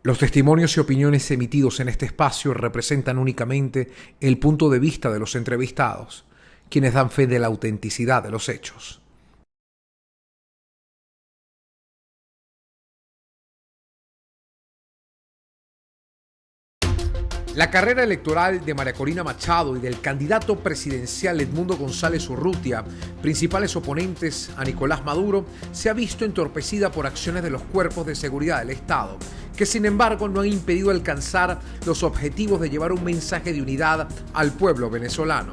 Los testimonios y opiniones emitidos en este espacio representan únicamente el punto de vista de los entrevistados, quienes dan fe de la autenticidad de los hechos. La carrera electoral de María Corina Machado y del candidato presidencial Edmundo González Urrutia, principales oponentes a Nicolás Maduro, se ha visto entorpecida por acciones de los cuerpos de seguridad del Estado, que sin embargo no han impedido alcanzar los objetivos de llevar un mensaje de unidad al pueblo venezolano.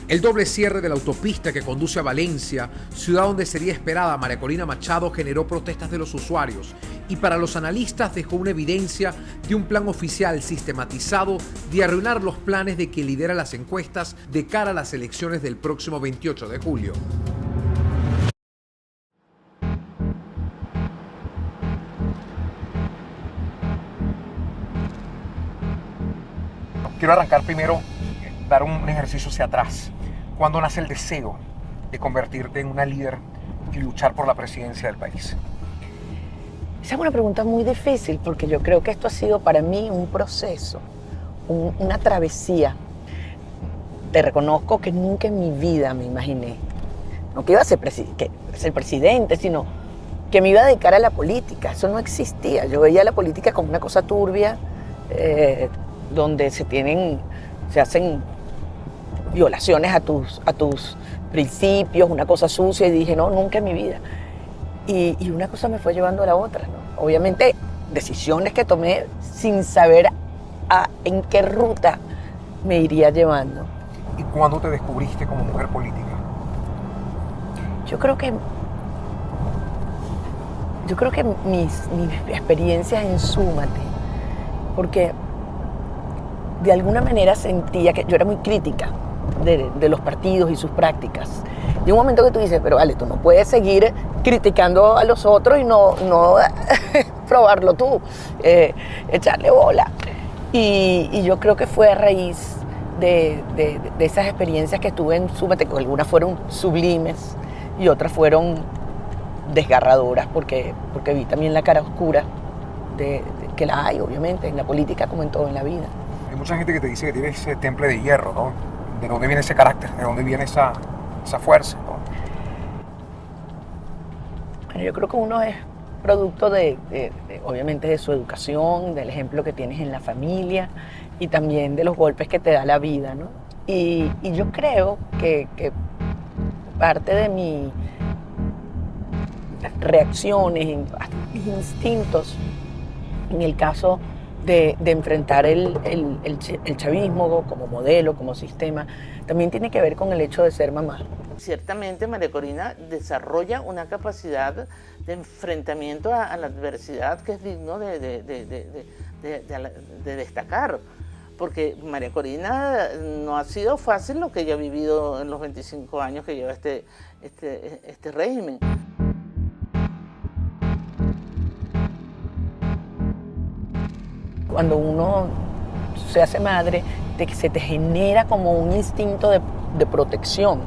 El doble cierre de la autopista que conduce a Valencia, ciudad donde sería esperada María Corina Machado, generó protestas de los usuarios y para los analistas dejó una evidencia de un plan oficial sistematizado de arruinar los planes de quien lidera las encuestas de cara a las elecciones del próximo 28 de julio. Quiero arrancar primero, dar un ejercicio hacia atrás. ¿Cuándo nace el deseo de convertirte en una líder y luchar por la presidencia del país? Esa es una pregunta muy difícil porque yo creo que esto ha sido para mí un proceso, una travesía. Te reconozco que nunca en mi vida me imaginé, no que iba a ser presidente, sino que me iba a dedicar a la política. Eso no existía. Yo veía la política como una cosa turbia, donde se hacen violaciones a tus principios, una cosa sucia, y dije, no, nunca en mi vida. Y una cosa me fue llevando a la otra, ¿no? Obviamente, decisiones que tomé sin saber en qué ruta me iría llevando. ¿Y cuándo te descubriste como mujer política? Yo creo que mis experiencias en Súmate, porque de alguna manera sentía que yo era muy crítica de los partidos y sus prácticas. Y un momento que tú dices, pero vale, tú no puedes seguir criticando a los otros y no probarlo tú, echarle bola. Y yo creo que fue a raíz de esas experiencias que tuve en Súmate, que algunas fueron sublimes y otras fueron desgarradoras, porque vi también la cara oscura que la hay, obviamente, en la política como en todo en la vida. Hay mucha gente que te dice que tienes ese temple de hierro, ¿no? ¿De dónde viene ese carácter? ¿De dónde viene esa fuerza, ¿no? Bueno, yo creo que uno es producto obviamente, de su educación, del ejemplo que tienes en la familia y también de los golpes que te da la vida, ¿no? Y yo creo que parte de mis reacciones, mis instintos, en el caso de enfrentar el chavismo como modelo, como sistema, también tiene que ver con el hecho de ser mamá. Ciertamente María Corina desarrolla una capacidad de enfrentamiento a la adversidad que es digno de destacar, porque María Corina no ha sido fácil lo que ella ha vivido en los 25 años que lleva este régimen. Cuando uno se hace madre, se te genera como un instinto de protección.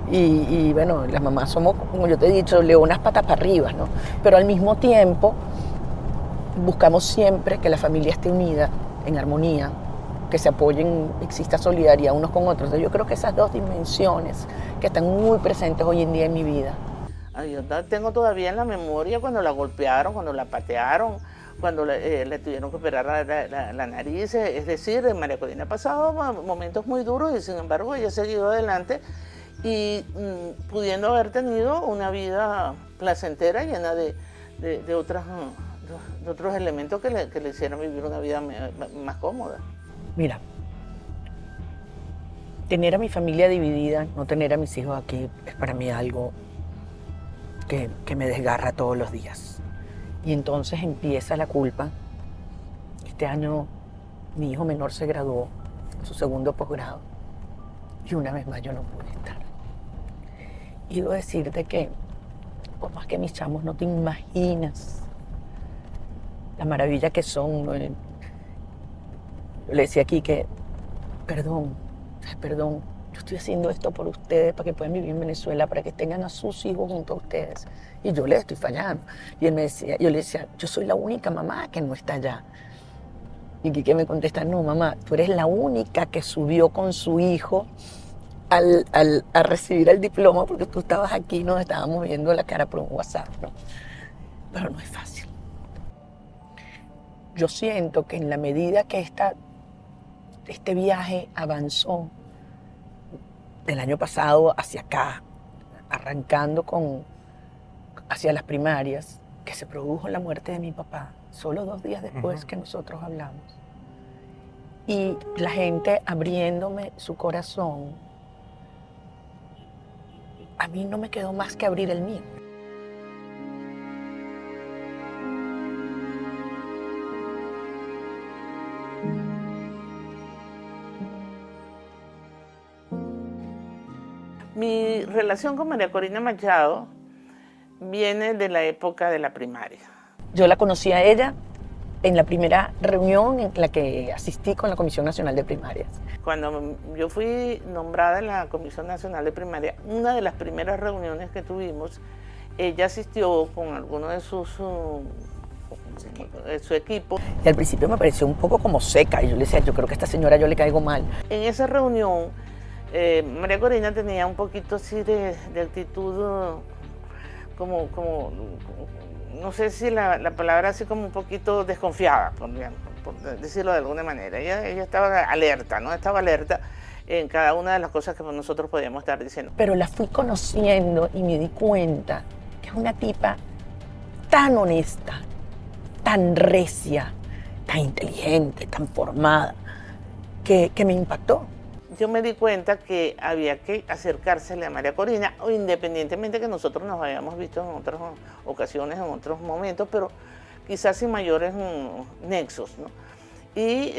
Y bueno, las mamás somos, como yo te he dicho, leonas patas para arriba, ¿no? Pero al mismo tiempo buscamos siempre que la familia esté unida, en armonía, que se apoyen, exista solidaridad unos con otros. Entonces yo creo que esas dos dimensiones que están muy presentes hoy en día en mi vida. Yo tengo todavía en la memoria cuando la golpearon, cuando la patearon, cuando le tuvieron que operar la nariz. Es decir, María Corina ha pasado momentos muy duros y sin embargo ella ha seguido adelante y pudiendo haber tenido una vida placentera llena de otros elementos que le hicieron vivir una vida más cómoda. Mira, tener a mi familia dividida, no tener a mis hijos aquí, es para mí algo que me desgarra todos los días. Y entonces empieza la culpa. Este año mi hijo menor se graduó en su segundo posgrado y una vez más yo no pude estar. Y debo decirte que, por más que mis chamos, no te imaginas la maravilla que son, ¿no? Yo le decía aquí que, perdón, yo estoy haciendo esto por ustedes, para que puedan vivir en Venezuela, para que tengan a sus hijos junto a ustedes. Y yo les estoy fallando. Y él me decía, yo le decía, yo soy la única mamá que no está allá. Y Quique me contesta, no, mamá, tú eres la única que subió con su hijo a recibir el diploma porque tú estabas aquí y nos estábamos viendo la cara por un WhatsApp, ¿no? Pero no es fácil. Yo siento que en la medida que este viaje avanzó del año pasado hacia acá, arrancando hacia las primarias, que se produjo la muerte de mi papá, solo 2 días después que nosotros hablamos. Y la gente abriéndome su corazón, a mí no me quedó más que abrir el mío. Mi relación con María Corina Machado viene de la época de la primaria. Yo la conocí a ella en la primera reunión en la que asistí con la Comisión Nacional de Primarias. Cuando yo fui nombrada en la Comisión Nacional de Primaria, una de las primeras reuniones que tuvimos, ella asistió con alguno de su equipo. Y al principio me pareció un poco como seca, y yo le decía, yo creo que a esta señora yo le caigo mal. En esa reunión, María Corina tenía un poquito así de actitud como, no sé si la palabra así como un poquito desconfiada, por decirlo de alguna manera. Ella estaba alerta, ¿no? Estaba alerta en cada una de las cosas que nosotros podíamos estar diciendo. Pero la fui conociendo y me di cuenta que es una tipa tan honesta, tan recia, tan inteligente, tan formada, que me impactó. Yo me di cuenta que había que acercársele a María Corina, independientemente que nosotros nos habíamos visto en otras ocasiones, en otros momentos, pero quizás sin mayores nexos, ¿no? Y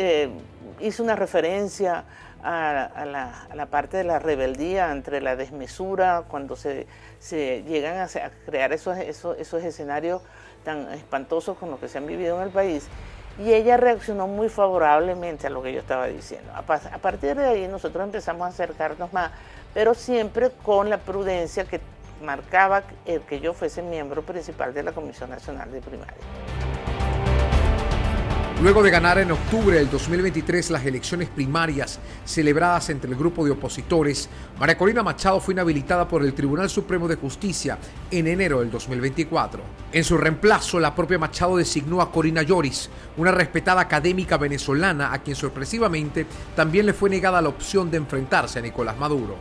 hice una referencia a la parte de la rebeldía, entre la desmesura, cuando se llegan a crear esos escenarios tan espantosos con los que se han vivido en el país. Y ella reaccionó muy favorablemente a lo que yo estaba diciendo. A partir de ahí nosotros empezamos a acercarnos más, pero siempre con la prudencia que marcaba el que yo fuese miembro principal de la Comisión Nacional de Primaria. Luego de ganar en octubre del 2023 las elecciones primarias celebradas entre el grupo de opositores, María Corina Machado fue inhabilitada por el Tribunal Supremo de Justicia en enero del 2024. En su reemplazo, la propia Machado designó a Corina Lloris, una respetada académica venezolana a quien sorpresivamente también le fue negada la opción de enfrentarse a Nicolás Maduro.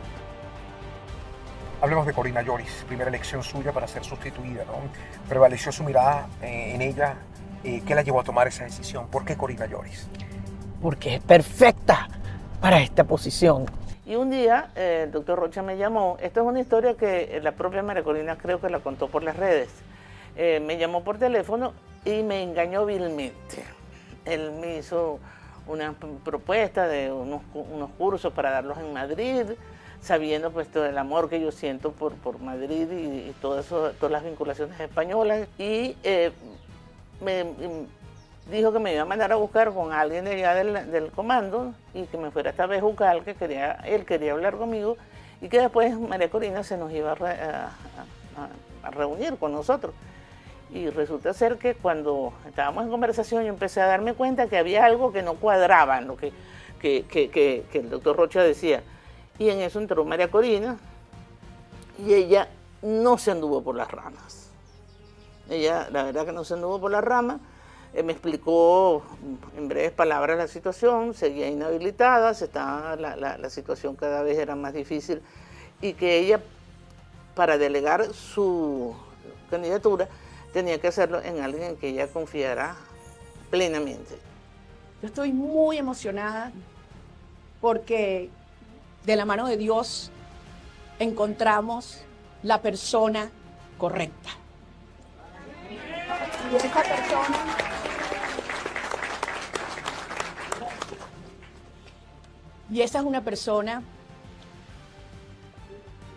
Hablemos de Corina Lloris, primera elección suya para ser sustituida, ¿no? Prevaleció su mirada en ella. ¿Qué la llevó a tomar esa decisión? ¿Por qué Corina Lloris? Porque es perfecta para esta posición. Y un día el doctor Rocha me llamó. Esto es una historia que la propia María Corina creo que la contó por las redes. Me llamó por teléfono y me engañó vilmente. Él me hizo una propuesta de unos cursos para darlos en Madrid, sabiendo pues todo el amor que yo siento por Madrid y todas las vinculaciones españolas. Y me dijo que me iba a mandar a buscar con alguien de allá del comando y que me fuera esta vez Jucal, que él quería hablar conmigo, y que después María Corina se nos iba a reunir con nosotros. Y resulta ser que cuando estábamos en conversación yo empecé a darme cuenta que había algo que no cuadraba en lo que el doctor Rocha decía. Y en eso entró María Corina y ella no se anduvo por las ramas. Ella, la verdad que no se anduvo por la rama, me explicó en breves palabras la situación, seguía inhabilitada, la situación cada vez era más difícil y que ella, para delegar su candidatura, tenía que hacerlo en alguien en que ella confiara plenamente. Yo estoy muy emocionada porque de la mano de Dios encontramos la persona correcta. Y esa persona esa es una persona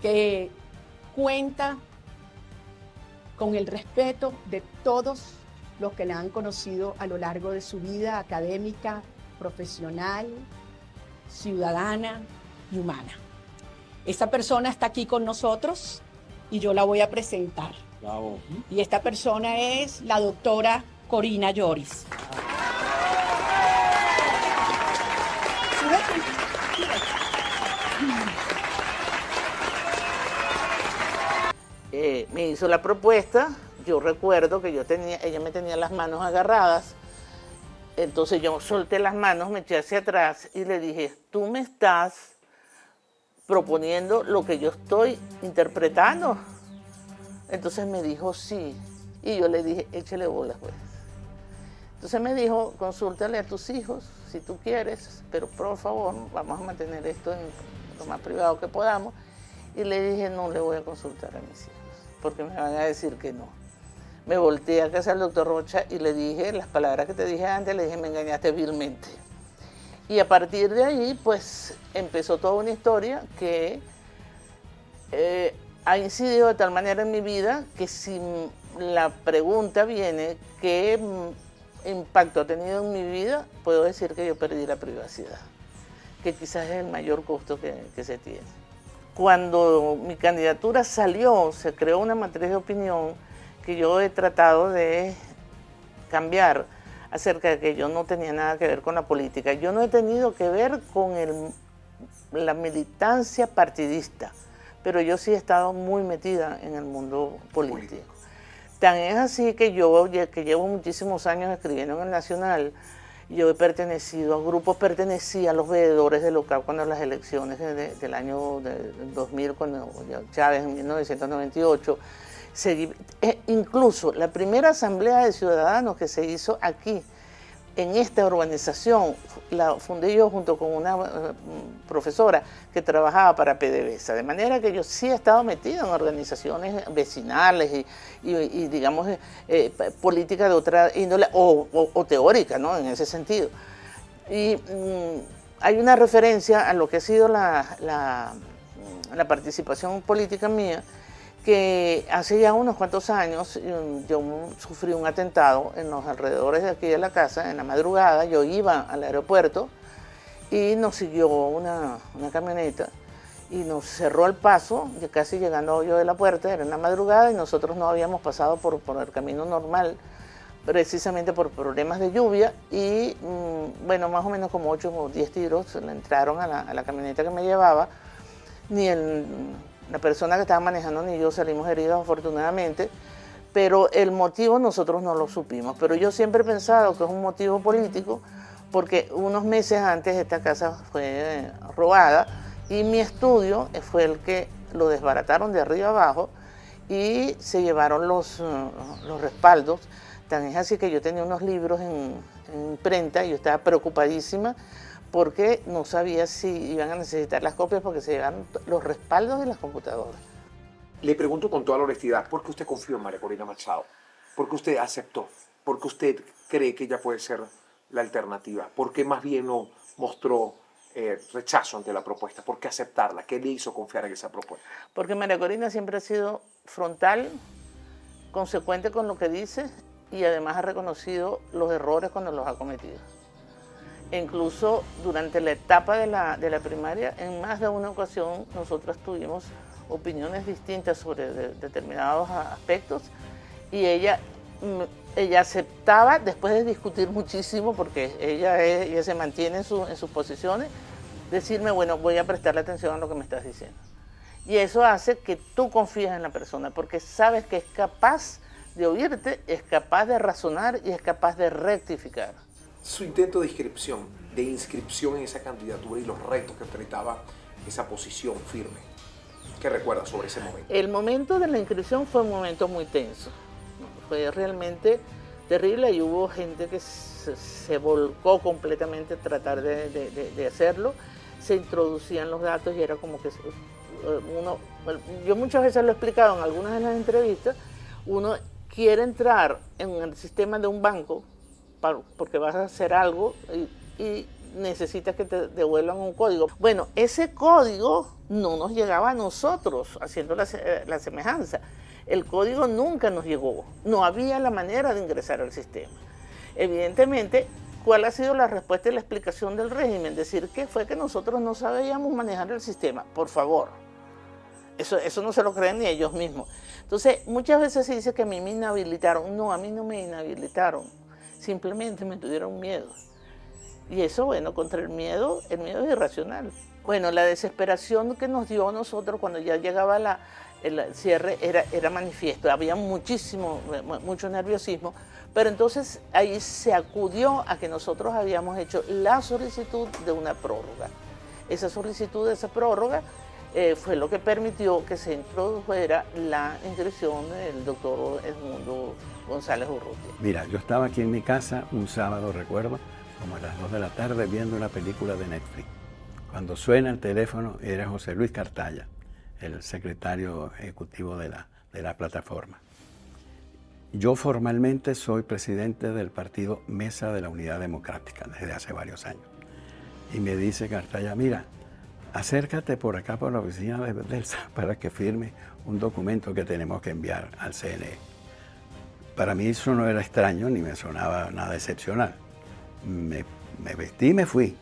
que cuenta con el respeto de todos los que la han conocido a lo largo de su vida académica, profesional, ciudadana y humana. Esa persona está aquí con nosotros y yo la voy a presentar. Bravo. Y esta persona es la doctora Corina Lloris. Me hizo la propuesta, yo recuerdo que ella me tenía las manos agarradas, entonces yo solté las manos, me eché hacia atrás y le dije, tú me estás proponiendo lo que yo estoy interpretando. Entonces me dijo, sí, y yo le dije, échale bolas, pues. Entonces me dijo, consúltale a tus hijos, si tú quieres, pero por favor, vamos a mantener esto en lo más privado que podamos. Y le dije, no le voy a consultar a mis hijos, porque me van a decir que no. Me volteé a casa del doctor Rocha y le dije las palabras que te dije antes, le dije, me engañaste vilmente. Y a partir de ahí, pues, empezó toda una historia que ha incidido de tal manera en mi vida que si la pregunta viene, ¿qué impacto ha tenido en mi vida? Puedo decir que yo perdí la privacidad, que quizás es el mayor costo que se tiene. Cuando mi candidatura salió, se creó una matriz de opinión que yo he tratado de cambiar acerca de que yo no tenía nada que ver con la política. Yo no he tenido que ver con la militancia partidista, pero yo sí he estado muy metida en el mundo político. Tan es así que yo, que llevo muchísimos años escribiendo en el Nacional, yo he pertenecido a grupos, pertenecí a los veedores de local cuando las elecciones del año 2000, cuando Chávez en 1998, incluso la primera asamblea de ciudadanos que se hizo aquí, en esta urbanización, la fundé yo junto con una profesora que trabajaba para PDVSA, de manera que yo sí he estado metida en organizaciones vecinales y digamos, política de otra índole o teórica, ¿no? En ese sentido. Y hay una referencia a lo que ha sido la participación política mía, que hace ya unos cuantos años yo sufrí un atentado en los alrededores de aquí de la casa, en la madrugada. Yo iba al aeropuerto y nos siguió una camioneta y nos cerró el paso, casi llegando yo de la puerta, era en la madrugada y nosotros no habíamos pasado por el camino normal, precisamente por problemas de lluvia y bueno, más o menos como 8 o 10 tiros le entraron a la camioneta que me llevaba. Ni la persona que estaba manejando ni yo salimos heridos afortunadamente, pero el motivo nosotros no lo supimos. Pero yo siempre he pensado que es un motivo político porque unos meses antes esta casa fue robada y mi estudio fue el que lo desbarataron de arriba abajo y se llevaron los respaldos. Tan es así que yo tenía unos libros en imprenta y yo estaba preocupadísima porque no sabía si iban a necesitar las copias porque se llevaron los respaldos de las computadoras. Le pregunto con toda la honestidad, ¿por qué usted confió en María Corina Machado? ¿Por qué usted aceptó? ¿Por qué usted cree que ella puede ser la alternativa? ¿Por qué más bien no mostró rechazo ante la propuesta? ¿Por qué aceptarla? ¿Qué le hizo confiar en esa propuesta? Porque María Corina siempre ha sido frontal, consecuente con lo que dice y además ha reconocido los errores cuando los ha cometido. Incluso durante la etapa de la primaria, en más de una ocasión, nosotras tuvimos opiniones distintas sobre determinados aspectos y ella aceptaba, después de discutir muchísimo, porque ella se mantiene en sus posiciones, decirme, bueno, voy a prestarle atención a lo que me estás diciendo. Y eso hace que tú confíes en la persona, porque sabes que es capaz de oírte, es capaz de razonar y es capaz de rectificar. Su intento de inscripción en esa candidatura y los retos que enfrentaba esa posición firme. ¿Qué recuerda sobre ese momento? El momento de la inscripción fue un momento muy tenso. Fue realmente terrible y hubo gente que se volcó completamente a tratar de hacerlo. Se introducían los datos y era como que yo muchas veces lo he explicado en algunas de las entrevistas, uno quiere entrar en el sistema de un banco porque vas a hacer algo y necesitas que te devuelvan un código. Bueno, ese código no nos llegaba a nosotros haciendo la semejanza. El código nunca nos llegó. No había la manera de ingresar al sistema. Evidentemente, ¿cuál ha sido la respuesta y la explicación del régimen? Decir que fue que nosotros no sabíamos manejar el sistema. Por favor. Eso no se lo creen ni ellos mismos. Entonces, muchas veces se dice que a mí me inhabilitaron. No, a mí no me inhabilitaron. Simplemente me tuvieron miedo. Y eso, bueno, contra el miedo es irracional. Bueno, la desesperación que nos dio a nosotros cuando ya llegaba el cierre era manifiesto, había mucho nerviosismo, pero entonces ahí se acudió a que nosotros habíamos hecho la solicitud de una prórroga. Esa solicitud de esa prórroga fue lo que permitió que se introdujera la inscripción del doctor Edmundo González Urrutia. Mira, yo estaba aquí en mi casa un sábado, recuerdo, como a las 2 de la tarde viendo una película de Netflix. Cuando suena el teléfono era José Luis Cartaya, el secretario ejecutivo de la plataforma. Yo formalmente soy presidente del partido Mesa de la Unidad Democrática desde hace varios años. Y me dice Cartaya, mira, acércate por acá por la oficina de Delsa para que firme un documento que tenemos que enviar al CNE. Para mí eso no era extraño ni me sonaba nada excepcional. Me vestí y me fui.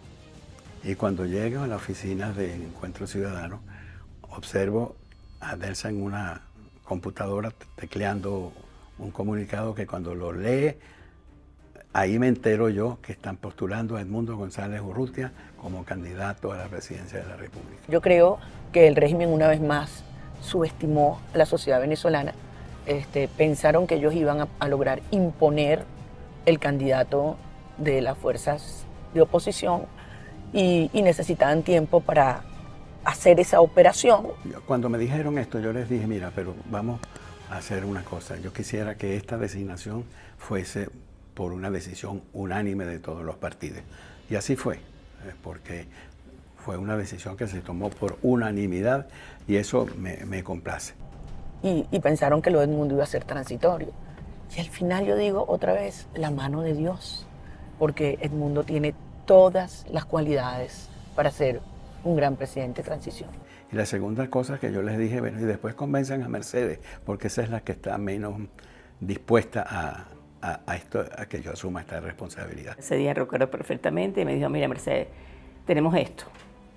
Y cuando llego a la oficina de Encuentro Ciudadano, observo a Delsa en una computadora tecleando un comunicado que cuando lo lee, ahí me entero yo que están postulando a Edmundo González Urrutia como candidato a la presidencia de la República. Yo creo que el régimen una vez más subestimó a la sociedad venezolana. Pensaron que ellos iban a lograr imponer el candidato de las fuerzas de oposición y necesitaban tiempo para hacer esa operación. Cuando me dijeron esto, yo les dije, mira, pero vamos a hacer una cosa. Yo quisiera que esta designación fuese por una decisión unánime de todos los partidos. Y así fue, porque fue una decisión que se tomó por unanimidad y eso me complace. Y pensaron que lo de Edmundo iba a ser transitorio. Y al final yo digo otra vez, la mano de Dios, porque Edmundo tiene todas las cualidades para ser un gran presidente de transición. Y la segunda cosa que yo les dije, bueno, y después convenzan a Mercedes, porque esa es la que está menos dispuesta a que yo asuma esta responsabilidad. Ese día recuerdo perfectamente y me dijo, mira Mercedes, tenemos esto.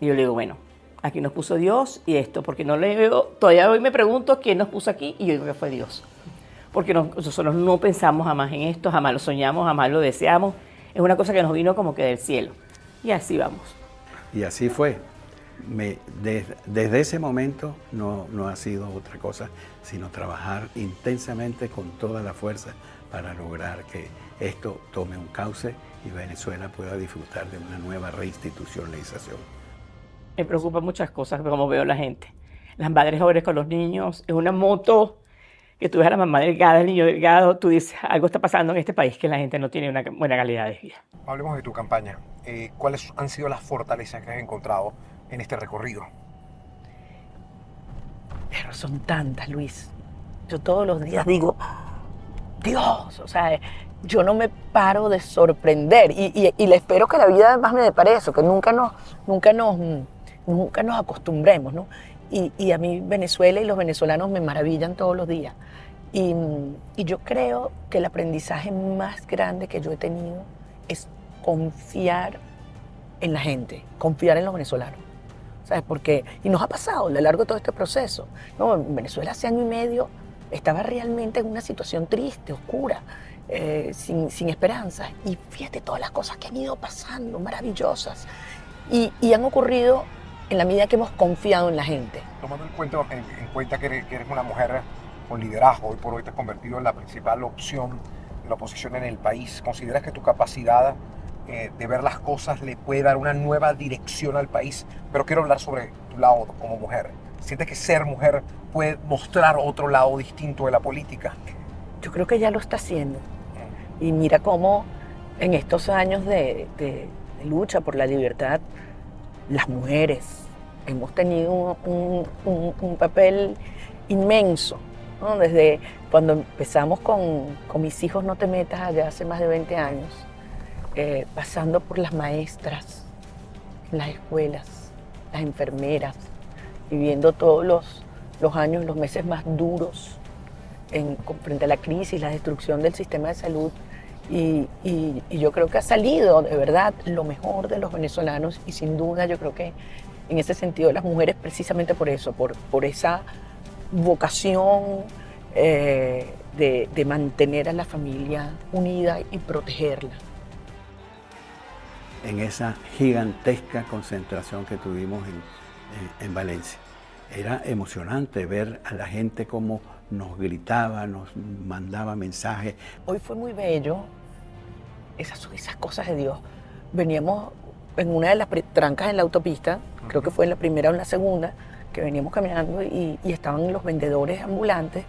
Y yo le digo, bueno, aquí nos puso Dios y esto, porque no le veo, todavía hoy me pregunto quién nos puso aquí y yo digo que fue Dios. Porque nosotros no pensamos jamás en esto, jamás lo soñamos, jamás lo deseamos. Es una cosa que nos vino como que del cielo. Y así vamos. Y así fue. Desde ese momento no ha sido otra cosa, sino trabajar intensamente con toda la fuerza para lograr que esto tome un cauce y Venezuela pueda disfrutar de una nueva reinstitucionalización. Me preocupan muchas cosas, como veo la gente. Las madres jóvenes con los niños, en una moto, que tú ves a la mamá delgada, el niño delgado, tú dices, algo está pasando en este país que la gente no tiene una buena calidad de vida. Hablemos de tu campaña. ¿Cuáles han sido las fortalezas que has encontrado en este recorrido? Pero son tantas, Luis. Yo todos los días digo, Dios, o sea, yo no me paro de sorprender y le espero que la vida además me depare eso, que nunca nos acostumbremos, ¿no? Y a mí Venezuela y los venezolanos me maravillan todos los días. Y yo creo que el aprendizaje más grande que yo he tenido es confiar en la gente, confiar en los venezolanos. ¿Sabes? Porque, y nos ha pasado a lo largo de todo este proceso. No, en Venezuela hace año y medio estaba realmente en una situación triste, oscura, sin esperanza. Y fíjate todas las cosas que han ido pasando, maravillosas. Y han ocurrido en la medida que hemos confiado en la gente. Tomando en cuenta que eres una mujer con liderazgo, hoy por hoy te has convertido en la principal opción de la oposición en el país, ¿consideras que tu capacidad de ver las cosas le puede dar una nueva dirección al país? Pero quiero hablar sobre tu lado como mujer. ¿Sientes que ser mujer puede mostrar otro lado distinto de la política? Yo creo que ya lo está haciendo. Y mira cómo en estos años de lucha por la libertad, las mujeres hemos tenido un papel inmenso, ¿no? Desde cuando empezamos con mis hijos No Te Metas allá hace más de 20 años, pasando por las maestras, las escuelas, las enfermeras, viviendo todos los años, los meses más duros frente a la crisis, la destrucción del sistema de salud. Y yo creo que ha salido de verdad lo mejor de los venezolanos y sin duda yo creo que en ese sentido las mujeres precisamente por eso, por esa vocación de mantener a la familia unida y protegerla. en esa gigantesca concentración que tuvimos en Valencia. Era emocionante ver a la gente cómo nos gritaba, nos mandaba mensajes. Hoy fue muy bello, esas cosas de Dios. Veníamos en una de las trancas en la autopista, creo que fue en la primera o en la segunda, que veníamos caminando y estaban los vendedores ambulantes,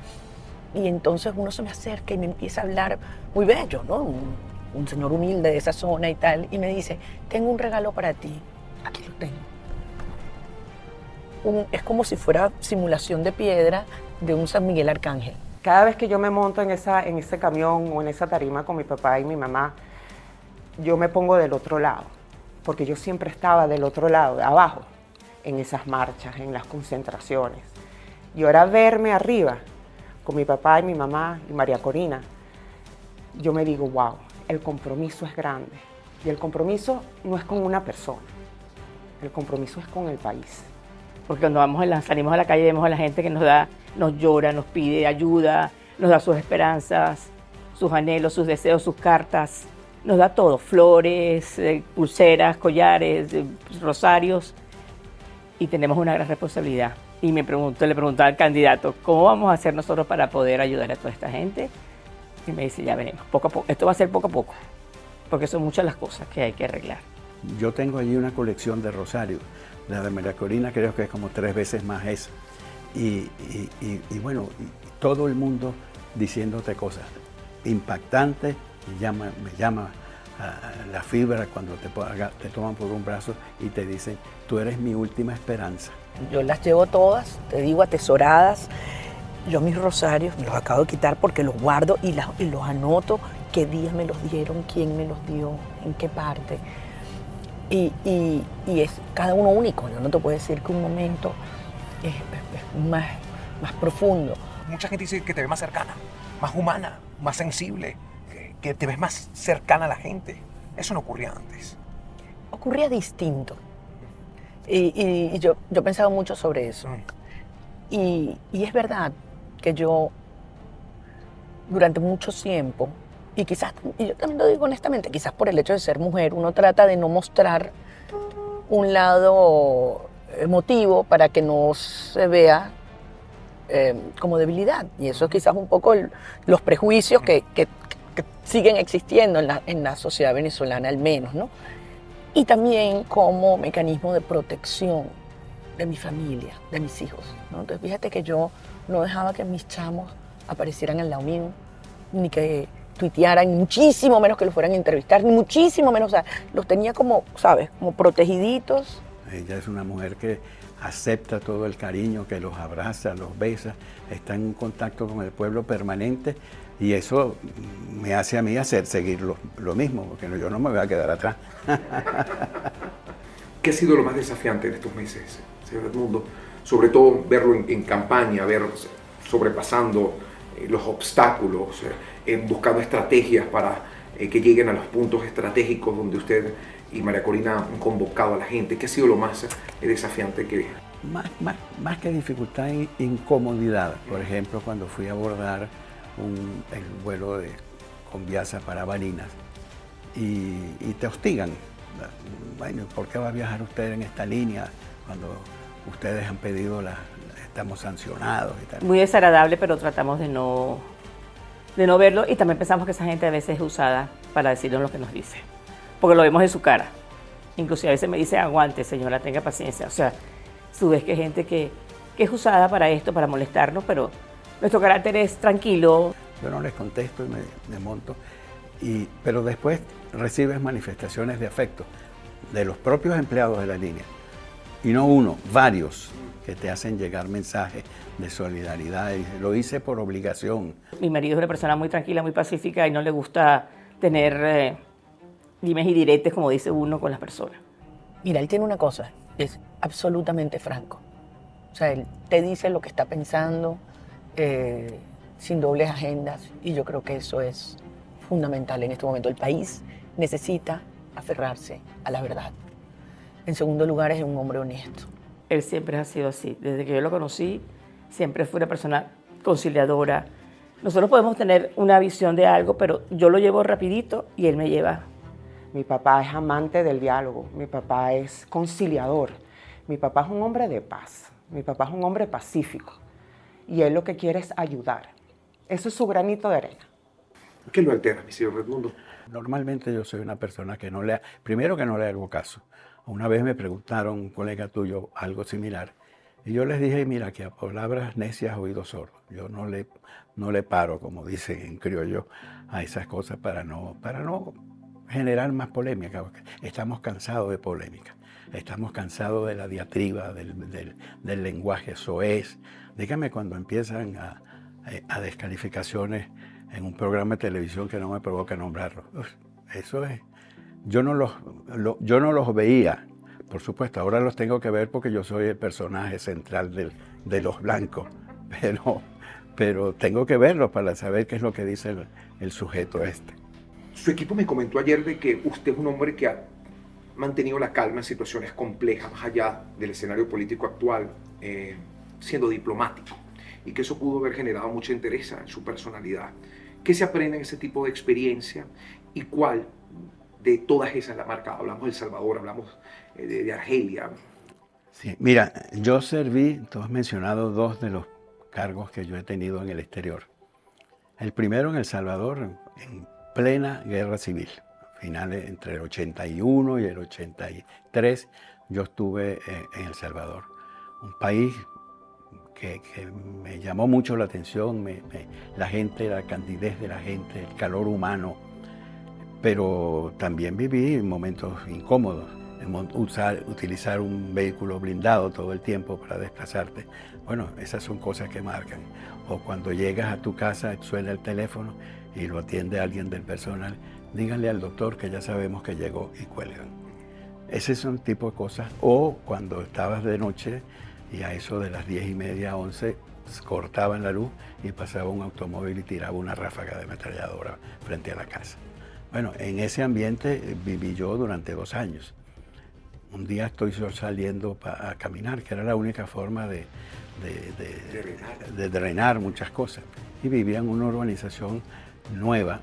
y entonces uno se me acerca y me empieza a hablar muy bello, ¿no? Un señor humilde de esa zona y tal, y me dice, tengo un regalo para ti, aquí lo tengo. Es como si fuera simulación de piedra de un San Miguel Arcángel. Cada vez que yo me monto en ese camión o en esa tarima con mi papá y mi mamá, yo me pongo del otro lado, porque yo siempre estaba del otro lado, abajo, en esas marchas, en las concentraciones. Y ahora verme arriba con mi papá y mi mamá y María Corina, yo me digo, wow, el compromiso es grande. Y el compromiso no es con una persona, el compromiso es con el país. Porque cuando salimos a la calle vemos a la gente que nos llora, nos pide ayuda, nos da sus esperanzas, sus anhelos, sus deseos, sus cartas. Nos da todo, flores, pulseras, collares, rosarios. Y tenemos una gran responsabilidad. Y le preguntaba al candidato, ¿cómo vamos a hacer nosotros para poder ayudar a toda esta gente? Y me dice, ya veremos, poco a poco. Esto va a ser poco a poco, porque son muchas las cosas que hay que arreglar. Yo tengo allí una colección de rosarios. La de María Corina creo que es como 3 veces más esa. Y bueno, todo el mundo diciéndote cosas impactantes. Me llama a la fibra cuando te toman por un brazo y te dicen, tú eres mi última esperanza. Yo las llevo todas, te digo, atesoradas. Yo mis rosarios me los acabo de quitar porque los guardo y los anoto, qué días me los dieron, quién me los dio, en qué parte. Y es cada uno único. Yo no te puedo decir que un momento es más profundo. Mucha gente dice que te ve más cercana, más humana, más sensible, que te ves más cercana a la gente. Eso no ocurría antes. Ocurría distinto. Y yo he pensado mucho sobre eso. Y es verdad que yo, durante mucho tiempo, y yo también lo digo honestamente, quizás por el hecho de ser mujer, uno trata de no mostrar un lado emotivo para que no se vea como debilidad. Y eso es quizás un poco los prejuicios que siguen existiendo en la sociedad venezolana, al menos, ¿no? Y también como mecanismo de protección de mi familia, de mis hijos, ¿no? Entonces fíjate que yo no dejaba que mis chamos aparecieran al lado mío, ni que tuitearan, muchísimo menos que los fueran a entrevistar, ni muchísimo menos, o sea, los tenía como, ¿sabes?, como protegiditos. Ella es una mujer que acepta todo el cariño, que los abraza, los besa, está en un contacto con el pueblo permanente y eso me hace a mí seguir lo mismo, porque yo no me voy a quedar atrás. ¿Qué ha sido lo más desafiante en estos meses, señor Edmundo? Sobre todo verlo en campaña, ver sobrepasando los obstáculos, buscando estrategias para que lleguen a los puntos estratégicos donde usted y María Corina han convocado a la gente. ¿Qué ha sido lo más desafiante que...? Más que dificultad, incomodidad. Por ejemplo, cuando fui a abordar el vuelo de Conviasa para Barinas y te hostigan. Bueno, ¿por qué va a viajar usted en esta línea cuando ustedes han pedido estamos sancionados y tal? Muy desagradable, pero tratamos de no verlo, y también pensamos que esa gente a veces es usada para decirnos lo que nos dice, porque lo vemos en su cara. Inclusive a veces me dice, aguante señora, tenga paciencia. O sea, tú ves que hay gente que es usada para esto, para molestarnos, pero nuestro carácter es tranquilo. Yo no les contesto y me monto, pero después recibes manifestaciones de afecto de los propios empleados de la línea, y no uno, varios, que te hacen llegar mensajes de solidaridad. Y lo hice por obligación. Mi marido es una persona muy tranquila, muy pacífica, y no le gusta tener dimes y diretes, como dice uno, con las personas. Mira, él tiene una cosa, es absolutamente franco. O sea, él te dice lo que está pensando, sin dobles agendas, y yo creo que eso es fundamental en este momento. El país necesita aferrarse a la verdad. En segundo lugar, es un hombre honesto. Él siempre ha sido así. Desde que yo lo conocí, siempre fue una persona conciliadora. Nosotros podemos tener una visión de algo, pero yo lo llevo rapidito y él me lleva Mi papá es amante del diálogo, mi papá es conciliador, mi papá es un hombre de paz, mi papá es un hombre pacífico y él lo que quiere es ayudar. Eso es su granito de arena. ¿Qué lo altera, mi señor Edmundo? Normalmente yo soy una persona que primero que no le hago caso. Una vez me preguntaron, un colega tuyo, algo similar, y yo les dije, mira, que a palabras necias oído sordo. Yo no le paro, como dicen en criollo, a esas cosas para no generar más polémica. Estamos cansados de polémica, estamos cansados de la diatriba, del lenguaje soez. Dígame cuando empiezan a descalificaciones en un programa de televisión que no me provoca nombrarlo. Eso es. Yo no los veía, por supuesto, ahora los tengo que ver porque yo soy el personaje central de los blancos, pero tengo que verlos para saber qué es lo que dice el sujeto este. Su equipo me comentó ayer de que usted es un hombre que ha mantenido la calma en situaciones complejas, más allá del escenario político actual, siendo diplomático, y que eso pudo haber generado mucha interés en su personalidad. ¿Qué se aprende en ese tipo de experiencia y cuál de todas esas la marca? Hablamos de El Salvador, hablamos de Argelia. Sí, mira, yo serví, tú has mencionado dos de los cargos que yo he tenido en el exterior. El primero en El Salvador, en plena guerra civil, finales entre el 81 y el 83, yo estuve en El Salvador, un país que me llamó mucho la atención, la gente, la candidez de la gente, el calor humano, pero también viví momentos incómodos, utilizar un vehículo blindado todo el tiempo para desplazarte. Bueno, esas son cosas que marcan. O cuando llegas a tu casa, suena el teléfono y lo atiende alguien del personal, díganle al doctor que ya sabemos que llegó y cuelgan. Ese es un tipo de cosas. O cuando estabas de noche y a eso de las 10:30, 11, cortaban la luz y pasaba un automóvil y tiraba una ráfaga de ametralladora frente a la casa. Bueno, en ese ambiente viví yo durante 2 años. Un día estoy saliendo a caminar, que era la única forma de drenar muchas cosas. Y vivía en una urbanización nueva,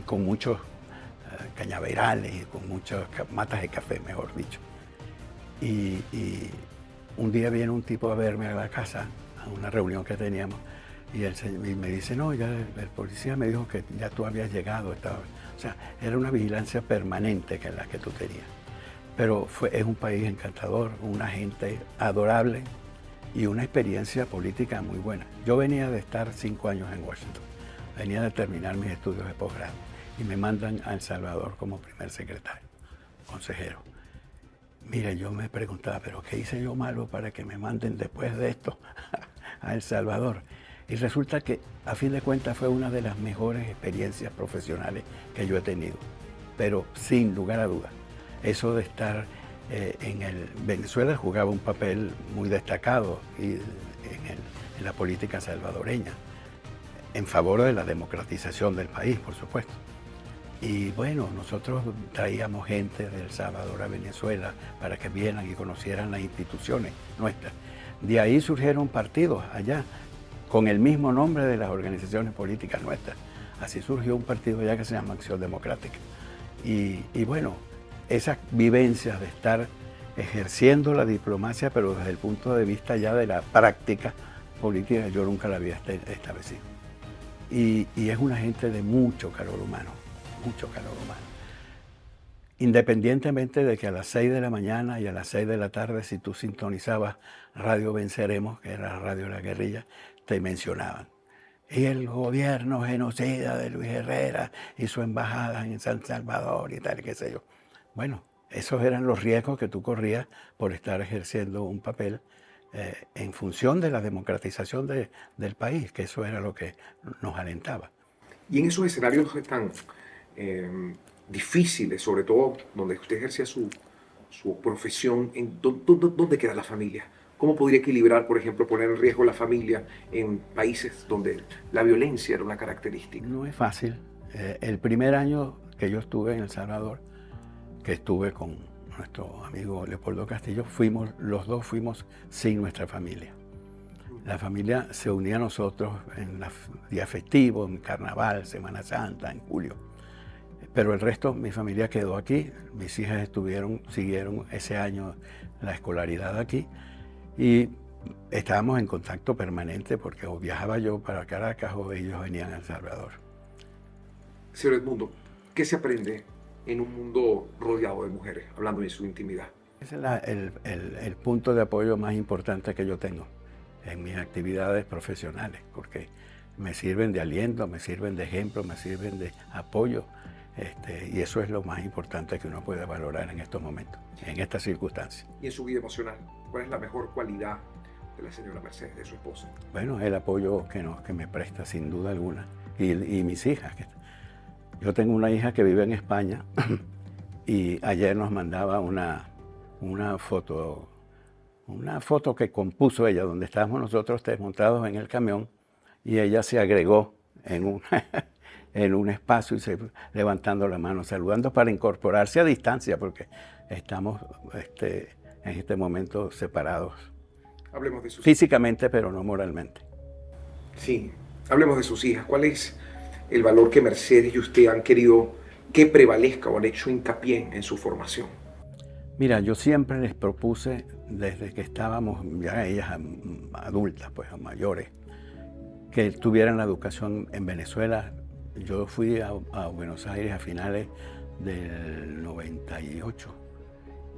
con muchos cañaverales y con muchas matas de café, mejor dicho. Y un día viene un tipo a verme a la casa, a una reunión que teníamos, y me dice, no, ya el policía me dijo que ya tú habías llegado. O sea, era una vigilancia permanente que la que tú tenías. Pero es un país encantador, una gente adorable y una experiencia política muy buena. Yo venía de estar 5 años en Washington, venía de terminar mis estudios de posgrado y me mandan a El Salvador como primer secretario, consejero. Mire, yo me preguntaba, ¿pero qué hice yo malo para que me manden después de esto a El Salvador? Y resulta que, a fin de cuentas, fue una de las mejores experiencias profesionales que yo he tenido, pero sin lugar a dudas. Eso de estar en Venezuela jugaba un papel muy destacado en la política salvadoreña, en favor de la democratización del país, por supuesto. Y bueno, nosotros traíamos gente de El Salvador a Venezuela para que vieran y conocieran las instituciones nuestras. De ahí surgieron partidos allá, con el mismo nombre de las organizaciones políticas nuestras. Así surgió un partido allá que se llama Acción Democrática. Y bueno, esas vivencias de estar ejerciendo la diplomacia, pero desde el punto de vista ya de la práctica política, yo nunca la había establecido. Y es una gente de mucho calor humano, mucho calor humano. Independientemente de que a las 6 de la mañana y a las 6 de la tarde, si tú sintonizabas Radio Venceremos, que era la radio de la guerrilla, te mencionaban. Y el gobierno genocida de Luis Herrera y su embajada en San Salvador y tal, qué sé yo. Bueno, esos eran los riesgos que tú corrías por estar ejerciendo un papel en función de la democratización del país, que eso era lo que nos alentaba. Y en esos escenarios tan difíciles, sobre todo donde usted ejercía su profesión, ¿dónde queda la familia? ¿Cómo podría equilibrar, por ejemplo, poner en riesgo la familia en países donde la violencia era una característica? No es fácil. El primer año que yo estuve en El Salvador, que estuve con nuestro amigo Leopoldo Castillo, los dos fuimos sin nuestra familia. La familia se unía a nosotros en los días festivos, en Carnaval, Semana Santa, en julio. Pero el resto, mi familia quedó aquí, mis hijas siguieron ese año la escolaridad aquí y estábamos en contacto permanente porque o viajaba yo para Caracas o ellos venían a El Salvador. Señor Edmundo, ¿qué se aprende en un mundo rodeado de mujeres, hablando de su intimidad? Ese es el punto de apoyo más importante que yo tengo en mis actividades profesionales, porque me sirven de aliento, me sirven de ejemplo, me sirven de apoyo. Y eso es lo más importante que uno puede valorar en estos momentos, en estas circunstancias. Y en su vida emocional, ¿cuál es la mejor cualidad de la señora Mercedes, de su esposa? Bueno, el apoyo que me presta sin duda alguna. Y mis hijas. Yo tengo una hija que vive en España y ayer nos mandaba una foto que compuso ella, donde estábamos nosotros desmontados en el camión y ella se agregó en un espacio y levantando la mano, saludando para incorporarse a distancia, porque estamos en este momento separados. Hablemos de sus físicamente, pero no moralmente. Sí, hablemos de sus hijas. ¿Cuál es el valor que Mercedes y usted han querido que prevalezca o han hecho hincapié en su formación? Mira, yo siempre les propuse, desde que estábamos ya ellas adultas, pues mayores, que tuvieran la educación en Venezuela. Yo fui a Buenos Aires a finales del 98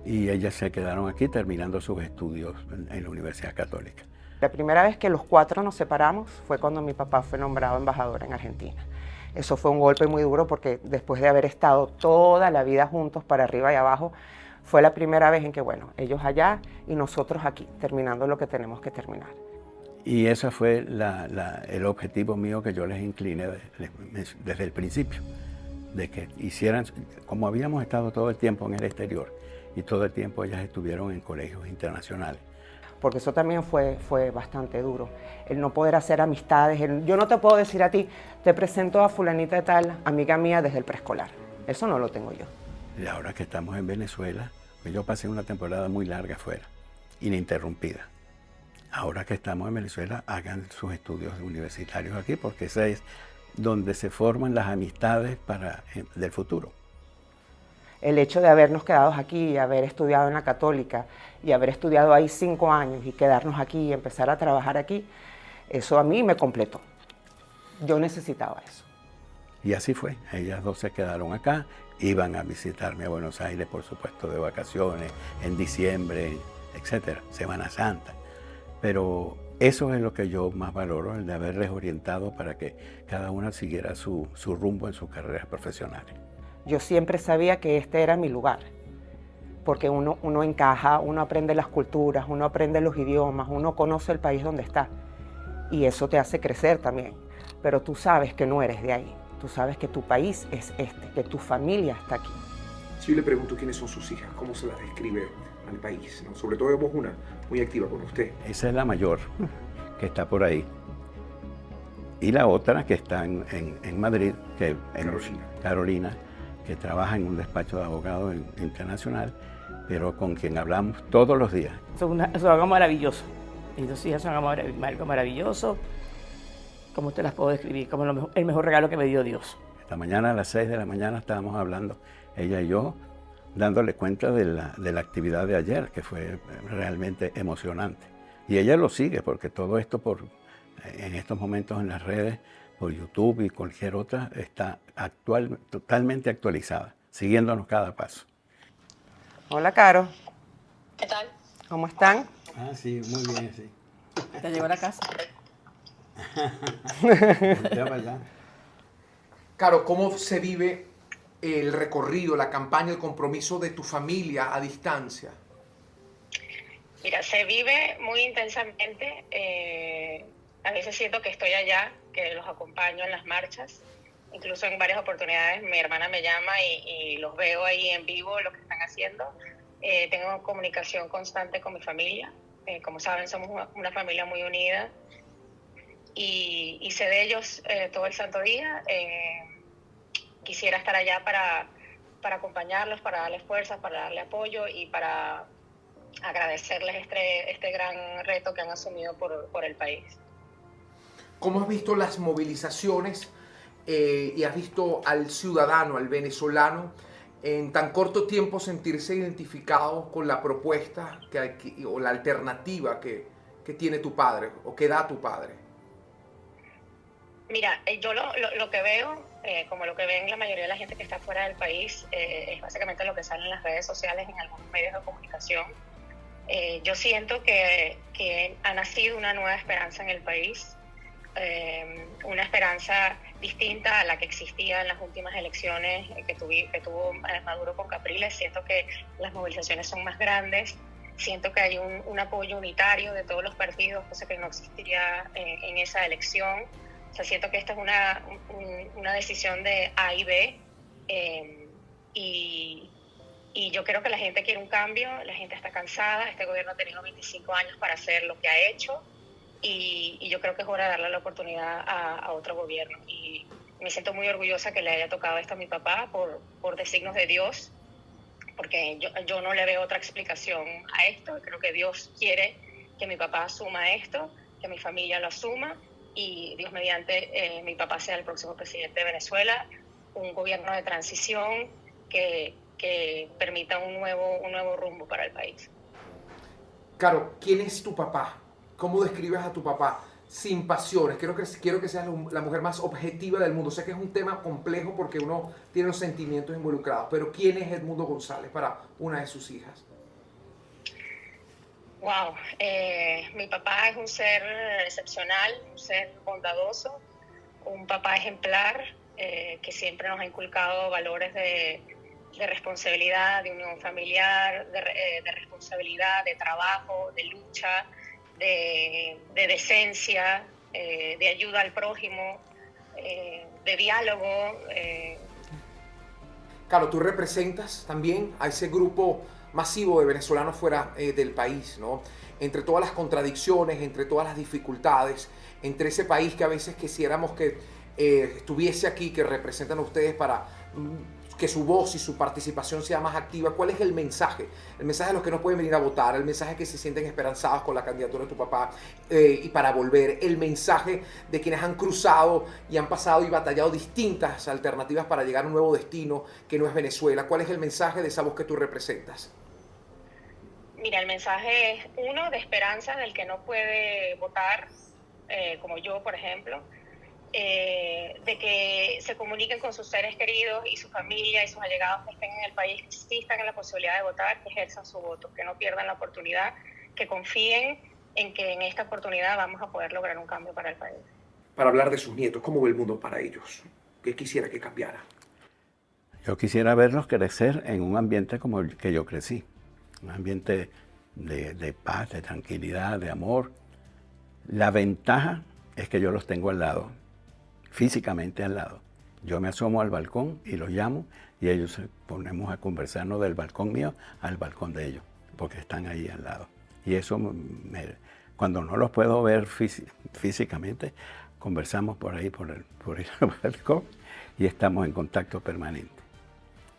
y ellas se quedaron aquí terminando sus estudios en la Universidad Católica. La primera vez que los 4 nos separamos fue cuando mi papá fue nombrado embajador en Argentina. Eso fue un golpe muy duro porque después de haber estado toda la vida juntos para arriba y abajo, fue la primera vez en que, bueno, ellos allá y nosotros aquí, terminando lo que tenemos que terminar. Y ese fue el objetivo mío que yo les incliné desde el principio, de que hicieran, como habíamos estado todo el tiempo en el exterior, y todo el tiempo ellas estuvieron en colegios internacionales. Porque eso también fue bastante duro, el no poder hacer amistades. Yo no te puedo decir a ti, te presento a fulanita de tal, amiga mía desde el preescolar. Eso no lo tengo yo. Y ahora que estamos en Venezuela, pues yo pasé una temporada muy larga afuera, ininterrumpida. Ahora que estamos en Venezuela, hagan sus estudios universitarios aquí, porque esa es donde se forman las amistades del futuro. El hecho de habernos quedado aquí y haber estudiado en la Católica y haber estudiado ahí 5 años y quedarnos aquí y empezar a trabajar aquí, eso a mí me completó. Yo necesitaba eso. Y así fue. Ellas dos se quedaron acá, iban a visitarme a Buenos Aires, por supuesto, de vacaciones, en diciembre, etcétera, Semana Santa. Pero eso es lo que yo más valoro, el de haberles orientado para que cada una siguiera su rumbo en sus carreras profesionales. Yo siempre sabía que este era mi lugar, porque uno encaja, uno aprende las culturas, uno aprende los idiomas, uno conoce el país donde está, y eso te hace crecer también. Pero tú sabes que no eres de ahí, tú sabes que tu país es que tu familia está aquí. Si yo le pregunto quiénes son sus hijas, ¿cómo se las describe al país? ¿No? Sobre todo vemos una muy activa con usted. Esa es la mayor, que está por ahí. Y la otra que está en Madrid, Carolina, que trabaja en un despacho de abogados internacional, pero con quien hablamos todos los días. Son algo maravilloso. Mis 2 hijas son algo maravilloso. ¿Cómo te las puedo describir? Como el mejor regalo que me dio Dios. Esta mañana a las 6 de la mañana estábamos hablando, ella y yo, dándole cuenta de la actividad de ayer, que fue realmente emocionante. Y ella lo sigue, porque todo esto en estos momentos en las redes, por YouTube y cualquier otra, está totalmente actualizada, siguiéndonos cada paso. Hola, Caro. ¿Qué tal? ¿Cómo están? Ah, sí, muy bien, sí. ¿Te llegó a la casa? Caro, ¿cómo se vive el recorrido, la campaña, el compromiso de tu familia a distancia? Mira, se vive muy intensamente. A veces siento que estoy allá, que los acompaño en las marchas. Incluso en varias oportunidades mi hermana me llama y los veo ahí en vivo lo que están haciendo. Tengo comunicación constante con mi familia. Como saben, somos una familia muy unida. Y sé de ellos todo el santo día. Quisiera estar allá para acompañarlos, para darles fuerzas, para darle apoyo y para agradecerles este gran reto que han asumido por el país. ¿Cómo has visto las movilizaciones y has visto al ciudadano, al venezolano, en tan corto tiempo sentirse identificado con la propuesta o la alternativa que tiene tu padre o que da tu padre? Mira, yo lo que veo, como lo que ven la mayoría de la gente que está fuera del país, es básicamente lo que sale en las redes sociales, en algunos medios de comunicación. Yo siento que ha nacido una nueva esperanza en el país, una esperanza distinta a la que existía en las últimas elecciones que tuvo Maduro con Capriles. Siento que las movilizaciones son más grandes, siento que hay un apoyo unitario de todos los partidos, cosa que no existía en esa elección. O sea, siento que esta es una decisión de A y B, y yo creo que la gente quiere un cambio, la gente está cansada, este gobierno ha tenido 25 años para hacer lo que ha hecho, y yo creo que es hora de darle la oportunidad a otro gobierno. Y me siento muy orgullosa que le haya tocado esto a mi papá por designios de Dios, porque yo no le veo otra explicación a esto. Creo que Dios quiere que mi papá asuma esto, que mi familia lo asuma, y Dios mediante mi papá sea el próximo presidente de Venezuela, un gobierno de transición que permita un nuevo rumbo para el país. Caro, ¿quién es tu papá? ¿Cómo describes a tu papá? Sin pasiones. Quiero que seas la mujer más objetiva del mundo. Sé que es un tema complejo porque uno tiene los sentimientos involucrados, pero ¿quién es Edmundo González para una de sus hijas? Wow, mi papá es un ser excepcional, un ser bondadoso, un papá ejemplar que siempre nos ha inculcado valores de responsabilidad, de unión familiar, de responsabilidad, de trabajo, de lucha, de decencia, de ayuda al prójimo, de diálogo. Claro, tú representas también a ese grupo masivo de venezolanos fuera del país, ¿no? Entre todas las contradicciones, entre todas las dificultades, entre ese país que a veces quisiéramos que estuviese aquí, que representan a ustedes para que su voz y su participación sea más activa. ¿Cuál es el mensaje? El mensaje de los que no pueden venir a votar, el mensaje que se sienten esperanzados con la candidatura de tu papá y para volver, el mensaje de quienes han cruzado y han pasado y batallado distintas alternativas para llegar a un nuevo destino que no es Venezuela. ¿Cuál es el mensaje de esa voz que tú representas? Mira, el mensaje es uno de esperanza del que no puede votar, como yo, por ejemplo, de que se comuniquen con sus seres queridos y su familia y sus allegados que estén en el país, que existan en la posibilidad de votar, que ejerzan su voto, que no pierdan la oportunidad, que confíen en que en esta oportunidad vamos a poder lograr un cambio para el país. Para hablar de sus nietos, ¿cómo ve el mundo para ellos? ¿Qué quisiera que cambiara? Yo quisiera verlos crecer en un ambiente como el que yo crecí, un ambiente de paz, de tranquilidad, de amor. La ventaja es que yo los tengo al lado, físicamente al lado. Yo me asomo al balcón y los llamo y ellos se ponemos a conversarnos del balcón mío al balcón de ellos, porque están ahí al lado. Y eso, cuando no los puedo ver físicamente, conversamos por ahí, por el balcón, y estamos en contacto permanente.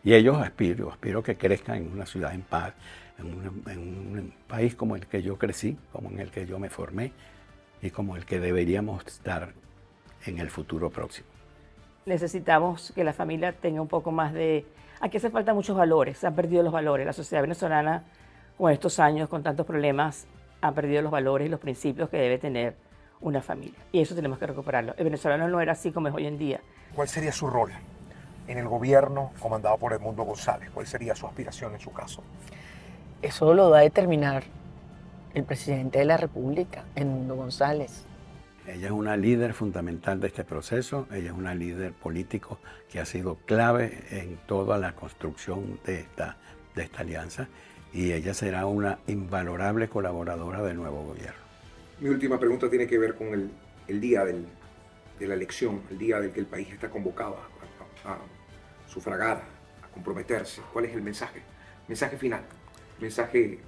Y ellos aspiro que crezcan en una ciudad en paz, en un país como el que yo crecí, como en el que yo me formé y como el que deberíamos estar en el futuro próximo. Necesitamos que la familia tenga un poco más de... Aquí hace falta muchos valores, se han perdido los valores. La sociedad venezolana, con estos años, con tantos problemas, ha perdido los valores y los principios que debe tener una familia. Y eso tenemos que recuperarlo. El venezolano no era así como es hoy en día. ¿Cuál sería su rol en el gobierno comandado por Edmundo González? ¿Cuál sería su aspiración en su caso? Eso lo va a determinar el presidente de la República, Edmundo González. Ella es una líder fundamental de este proceso, ella es una líder político que ha sido clave en toda la construcción de esta alianza, y ella será una invalorable colaboradora del nuevo gobierno. Mi última pregunta tiene que ver con el día de la elección, el día del que el país está convocado a sufragar, a comprometerse. ¿Cuál es el mensaje? Mensaje final, mensaje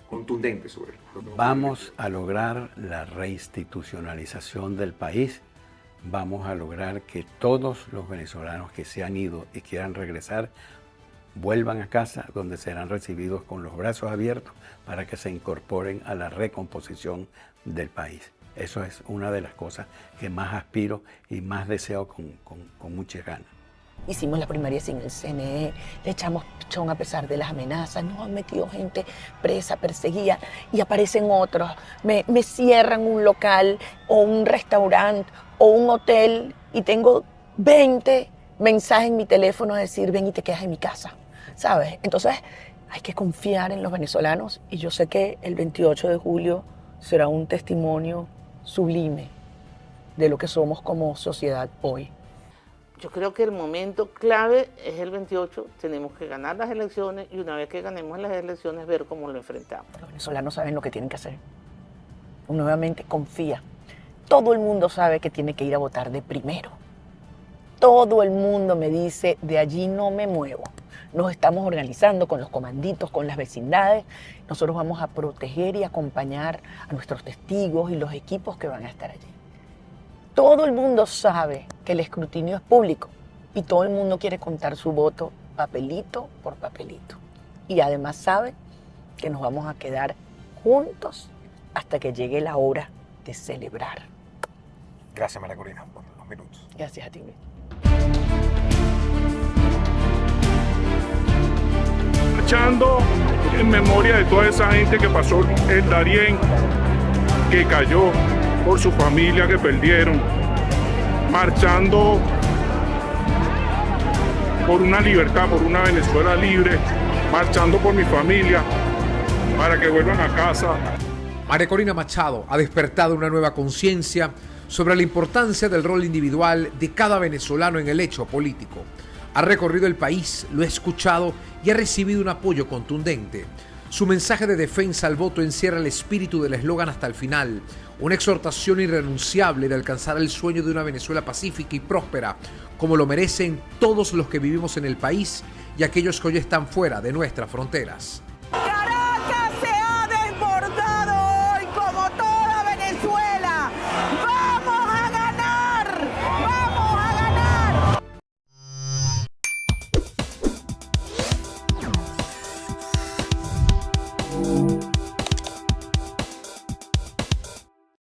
contundente sobre lo que vamos a lograr la reinstitucionalización del país, vamos a lograr que todos los venezolanos que se han ido y quieran regresar vuelvan a casa, donde serán recibidos con los brazos abiertos para que se incorporen a la recomposición del país. Eso es una de las cosas que más aspiro y más deseo con muchas ganas. Hicimos la primaria sin el CNE, le echamos pichón a pesar de las amenazas, nos han metido gente presa, perseguida, y aparecen otros. Me cierran un local o un restaurante o un hotel y tengo 20 mensajes en mi teléfono a decir, ven y te quedas en mi casa, ¿sabes? Entonces hay que confiar en los venezolanos y yo sé que el 28 de julio será un testimonio sublime de lo que somos como sociedad hoy. Yo creo que el momento clave es el 28, tenemos que ganar las elecciones y una vez que ganemos las elecciones ver cómo lo enfrentamos. Los venezolanos saben lo que tienen que hacer. Nuevamente confía. Todo el mundo sabe que tiene que ir a votar de primero. Todo el mundo me dice, de allí no me muevo. Nos estamos organizando con los comanditos, con las vecindades. Nosotros vamos a proteger y acompañar a nuestros testigos y los equipos que van a estar allí. Todo el mundo sabe que el escrutinio es público y todo el mundo quiere contar su voto papelito por papelito. Y además sabe que nos vamos a quedar juntos hasta que llegue la hora de celebrar. Gracias, María Corina, por los minutos. Gracias a ti, Luis. Marchando en memoria de toda esa gente que pasó el Darién, que cayó, por su familia que perdieron, marchando por una libertad, por una Venezuela libre, marchando por mi familia, para que vuelvan a casa. María Corina Machado ha despertado una nueva conciencia sobre la importancia del rol individual de cada venezolano en el hecho político. Ha recorrido el país, lo ha escuchado y ha recibido un apoyo contundente. Su mensaje de defensa al voto encierra el espíritu del eslogan hasta el final, una exhortación irrenunciable de alcanzar el sueño de una Venezuela pacífica y próspera, como lo merecen todos los que vivimos en el país y aquellos que hoy están fuera de nuestras fronteras.